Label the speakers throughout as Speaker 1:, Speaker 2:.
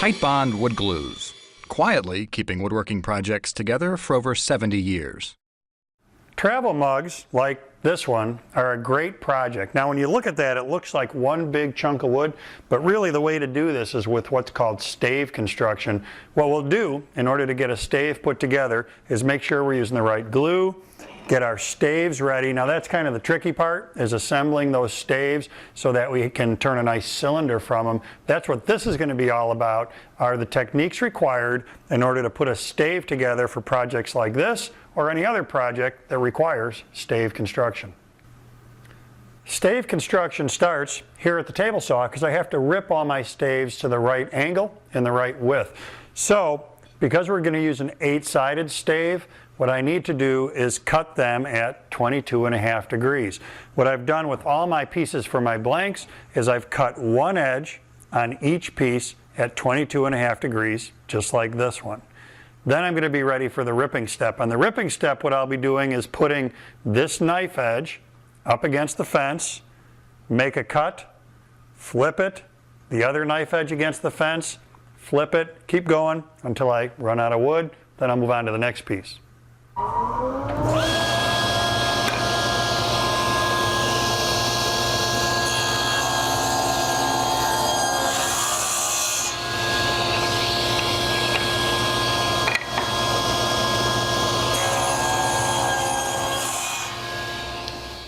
Speaker 1: Tight bond wood glues, quietly keeping woodworking projects together for over 70 years.
Speaker 2: Travel mugs, like this one, are a great project. Now when you look at that, it looks like one big chunk of wood, but really the way to do this is with what's called stave construction. What we'll do in order to get a stave put together is make sure we're using the right glue, get our staves ready. Now that's kind of the tricky part, is assembling those staves so that we can turn a nice cylinder from them. That's what this is going to be all about, are the techniques required in order to put a stave together for projects like this or any other project that requires stave construction. Stave construction starts here at the table saw because I have to rip all my staves to the right angle and the right width. So because we're going to use an 8-sided stave, what I need to do is cut them at 22.5 degrees. What I've done with all my pieces for my blanks is I've cut one edge on each piece at 22.5 degrees, just like this one. Then I'm going to be ready for the ripping step. On the ripping step, what I'll be doing is putting this knife edge up against the fence, make a cut, flip it, the other knife edge against the fence, flip it, keep going until I run out of wood, then I'll move on to the next piece.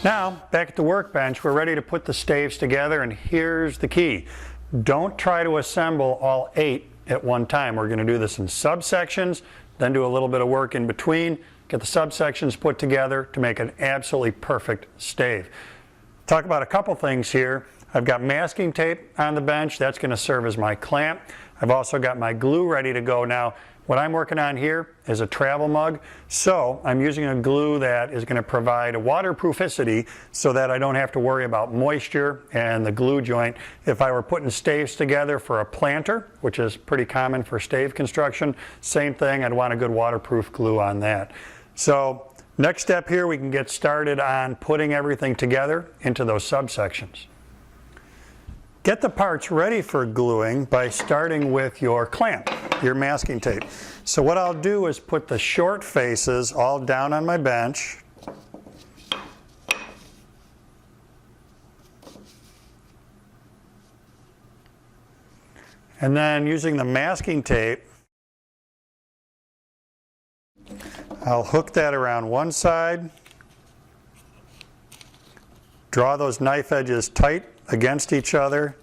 Speaker 2: Now, back at the workbench, we're ready to put the staves together, and here's the key. Don't try to assemble all 8 at one time. We're going to do this in subsections, then do a little bit of work in between, get the subsections put together to make an absolutely perfect stave. Talk about a couple things here. I've got masking tape on the bench. That's going to serve as my clamp. I've also got my glue ready to go. Now, what I'm working on here is a travel mug, so I'm using a glue that is going to provide a waterprooficity so that I don't have to worry about moisture and the glue joint. If I were putting staves together for a planter, which is pretty common for stave construction, same thing, I'd want a good waterproof glue on that. So next step here, we can get started on putting everything together into those subsections. Get the parts ready for gluing by starting with your clamp, your masking tape. So what I'll do is put the short faces all down on my bench. And then using the masking tape, I'll hook that around one side, draw those knife edges tight against each other,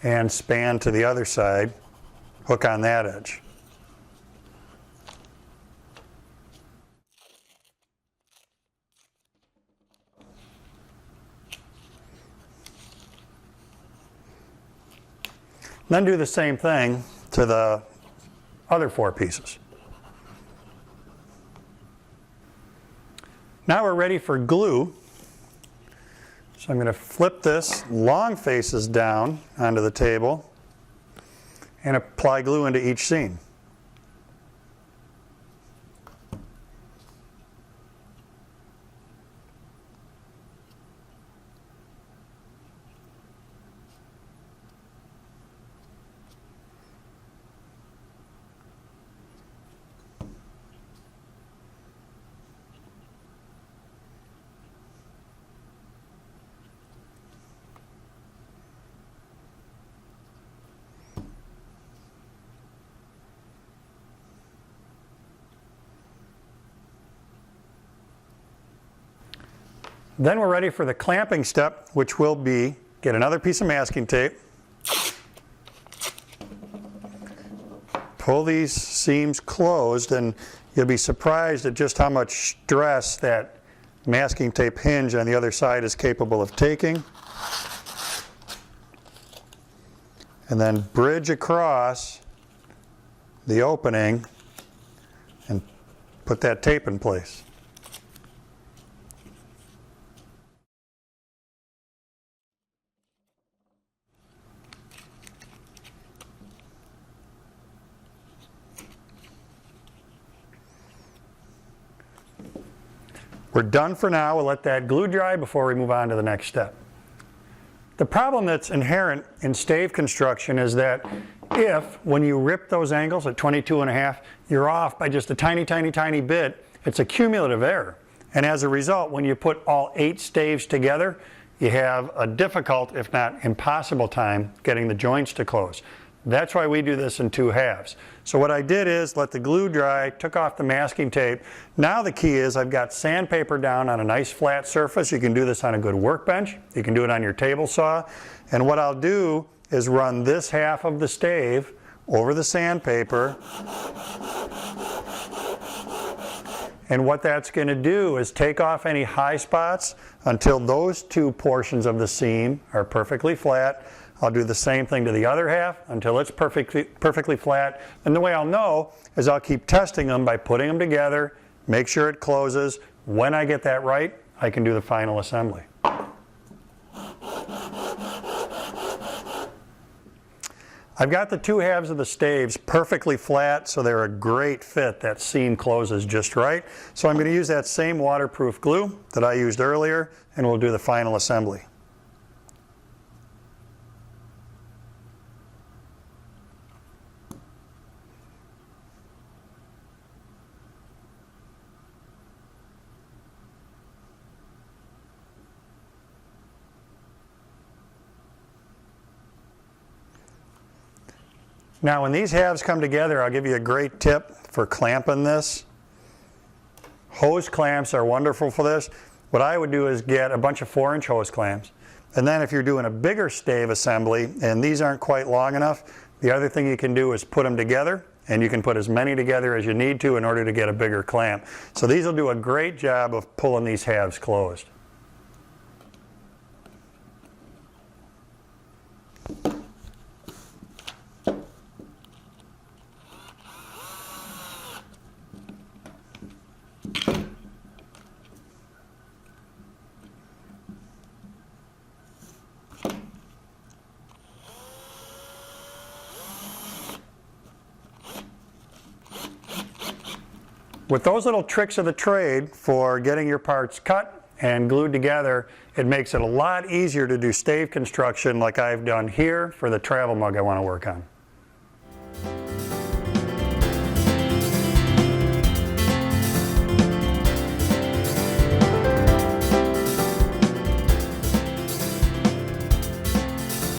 Speaker 2: and span to the other side, hook on that edge. Then do the same thing to the other 4 pieces. Now we're ready for glue. So I'm going to flip this long faces down onto the table and apply glue into each seam. Then we're ready for the clamping step, which will be get another piece of masking tape, pull these seams closed, and you'll be surprised at just how much stress that masking tape hinge on the other side is capable of taking. And then bridge across the opening and put that tape in place. We're done for now. We'll let that glue dry before we move on to the next step. The problem that's inherent in stave construction is that if, when you rip those angles at 22.5, you're off by just a tiny, tiny, tiny bit, it's a cumulative error. And as a result, when you put all 8 staves together, you have a difficult, if not impossible time getting the joints to close. That's why we do this in 2 halves. So what I did is let the glue dry, took off the masking tape. Now the key is I've got sandpaper down on a nice flat surface. You can do this on a good workbench. You can do it on your table saw. And what I'll do is run this half of the stave over the sandpaper. And what that's going to do is take off any high spots until those 2 portions of the seam are perfectly flat. I'll do the same thing to the other half until it's perfectly flat. And the way I'll know is I'll keep testing them by putting them together, make sure it closes. When I get that right, I can do the final assembly. I've got the 2 halves of the staves perfectly flat, so they're a great fit. That seam closes just right. So I'm going to use that same waterproof glue that I used earlier, and we'll do the final assembly. Now when these halves come together, I'll give you a great tip for clamping this. Hose clamps are wonderful for this. What I would do is get a bunch of 4-inch hose clamps. And then if you're doing a bigger stave assembly and these aren't quite long enough, the other thing you can do is put them together, and you can put as many together as you need to in order to get a bigger clamp. So these will do a great job of pulling these halves closed. With those little tricks of the trade for getting your parts cut and glued together, it makes it a lot easier to do stave construction like I've done here for the travel mug I want to work on.